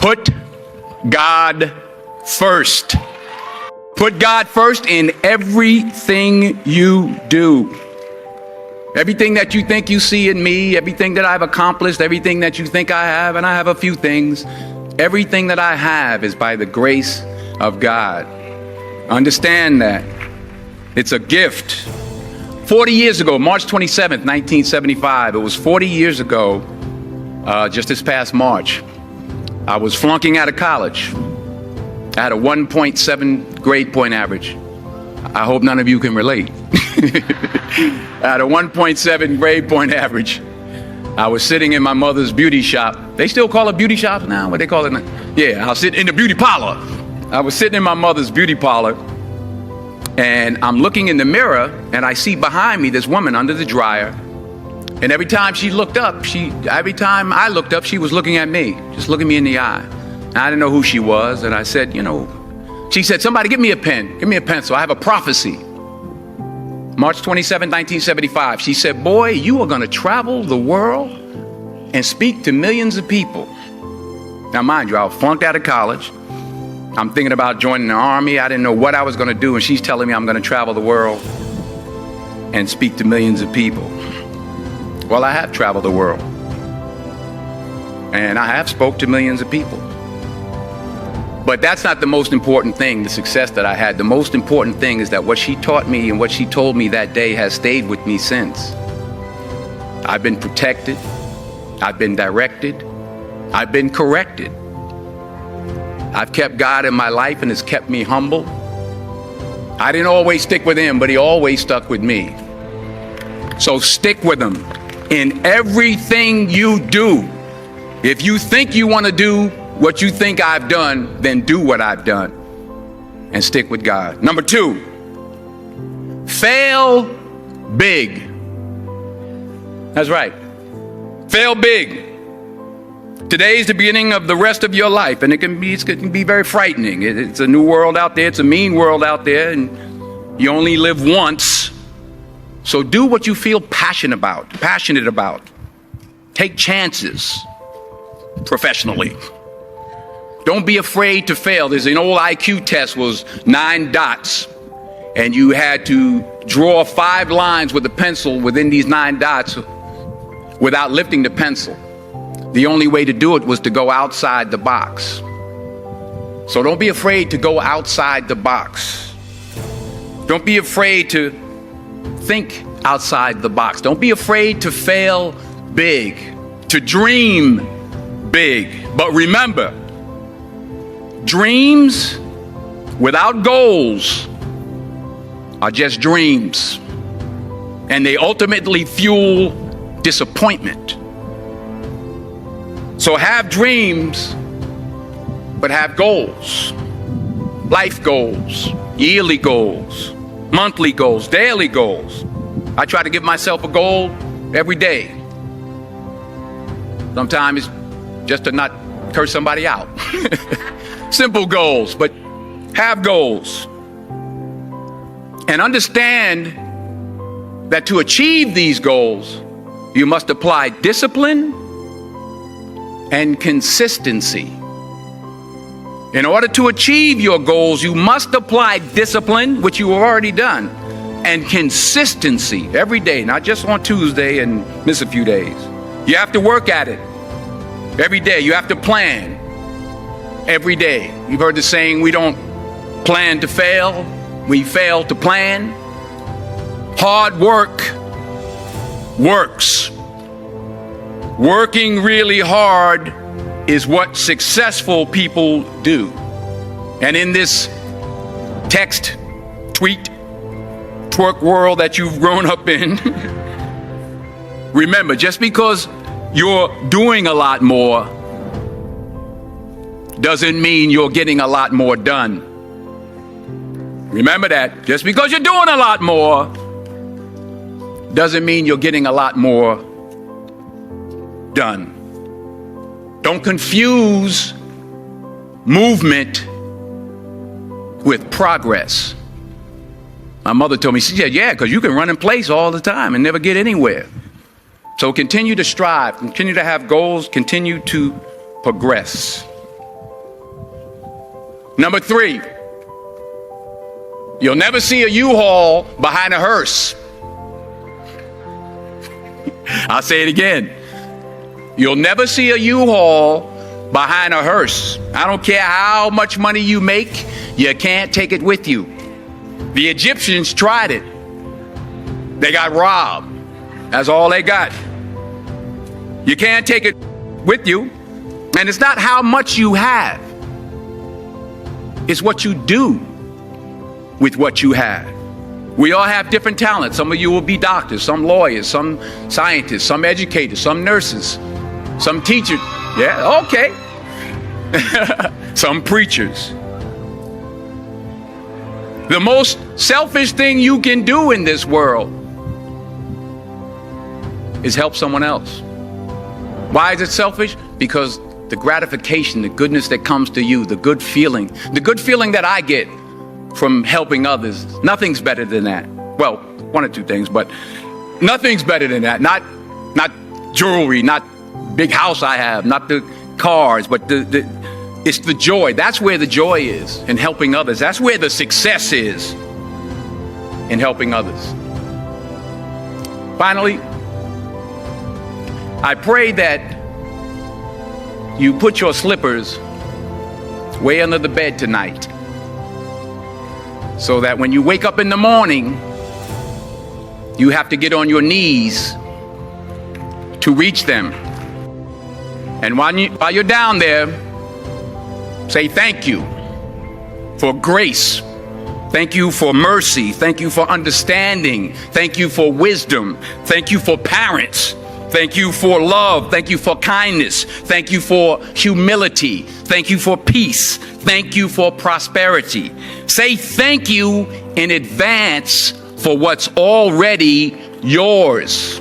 Put God first. Put God first in everything you do. Everything that you think you see in me, everything that I've accomplished, everything that you think I have, and I have a few things, everything that I have is by the grace of God. Understand that. It's a gift. 40 years ago, March 27th, 1975, it was 40 years ago, just this past March, I was flunking out of college. I had a 1.7 grade point average. I hope none of you can relate. I had a 1.7 grade point average. I was sitting in my mother's beauty shop. They still call it beauty shops now? What they call it now? Yeah, I was sitting in the beauty parlor. I was sitting in my mother's beauty parlor, and I'm looking in the mirror, and I see behind me this woman under the dryer. And every time she looked up, every time I looked up, she was looking at me, just looking me in the eye. And I didn't know who she was, and I said, she said, somebody give me a pen, give me a pencil. I have a prophecy. March 27, 1975, she said, boy, you are going to travel the world and speak to millions of people. Now, mind you, I was flunked out of college. I'm thinking about joining the army. I didn't know what I was going to do, and she's telling me I'm going to travel the world and speak to millions of people. Well, I have traveled the world, and I have spoke to millions of people. But that's not the most important thing, the success that I had. The most important thing is that what she taught me and what she told me that day has stayed with me since. I've been protected. I've been directed. I've been corrected. I've kept God in my life, and it's kept me humble. I didn't always stick with him, but he always stuck with me. So stick with him in everything you do. If you think you want to do what you think I've done, then do what I've done and stick with God. Number 2, fail big. That's right. Fail big. Today is the beginning of the rest of your life, and it can be very frightening. It's a new world out there. It's a mean world out there, and you only live once. So do what you feel passionate about. Take chances professionally. Don't be afraid to fail. There's an old IQ test, was 9 dots, and you had to draw 5 lines with a pencil within these 9 dots without lifting the pencil. The only way to do it was to go outside the box. So don't be afraid to go outside the box. Don't be afraid to think outside the box. Don't be afraid to fail big, to dream big. But remember, dreams without goals are just dreams, and they ultimately fuel disappointment. So have dreams, but have goals. Life goals, yearly goals, monthly goals, daily goals. I try to give myself a goal every day. Sometimes it's just to not curse somebody out. Simple goals, but have goals. And understand that to achieve these goals, you must apply discipline and consistency. In order to achieve your goals, you must apply discipline, which you have already done, and consistency every day, not just on Tuesday and miss a few days. You have to work at it every day. You have to plan every day. You've heard the saying, we don't plan to fail, we fail to plan. Hard work works. Working really hard is what successful people do. And in this text, tweet, twerk world that you've grown up in, remember, just because you're doing a lot more doesn't mean you're getting a lot more done. Remember that. Just because you're doing a lot more doesn't mean you're getting a lot more done. Don't confuse movement with progress. My mother told me, she said, yeah, because you can run in place all the time and never get anywhere. So continue to strive, continue to have goals, continue to progress. Number 3, you'll never see a U-Haul behind a hearse. I'll say it again. You'll never see a U-Haul behind a hearse. I don't care how much money you make, you can't take it with you. The Egyptians tried it. They got robbed. That's all they got. You can't take it with you. And it's not how much you have. It's what you do with what you have. We all have different talents. Some of you will be doctors, some lawyers, some scientists, some educators, some nurses, some teachers. Yeah, okay. Some preachers. The most selfish thing you can do in this world is help someone else. Why is it selfish? Because the gratification, the goodness that comes to you, the good feeling that I get from helping others, nothing's better than that. Well, one or two things, but nothing's better than that. Not jewelry, not big house I have, not the cars, but it's the joy. That's where the joy is, in helping others. That's where the success is, in helping others. Finally, I pray that you put your slippers way under the bed tonight, so that when you wake up in the morning, you have to get on your knees to reach them. And while you're down there, say thank you for grace. Thank you for mercy. Thank you for understanding. Thank you for wisdom. Thank you for parents. Thank you for love. Thank you for kindness. Thank you for humility. Thank you for peace. Thank you for prosperity. Say thank you in advance for what's already yours.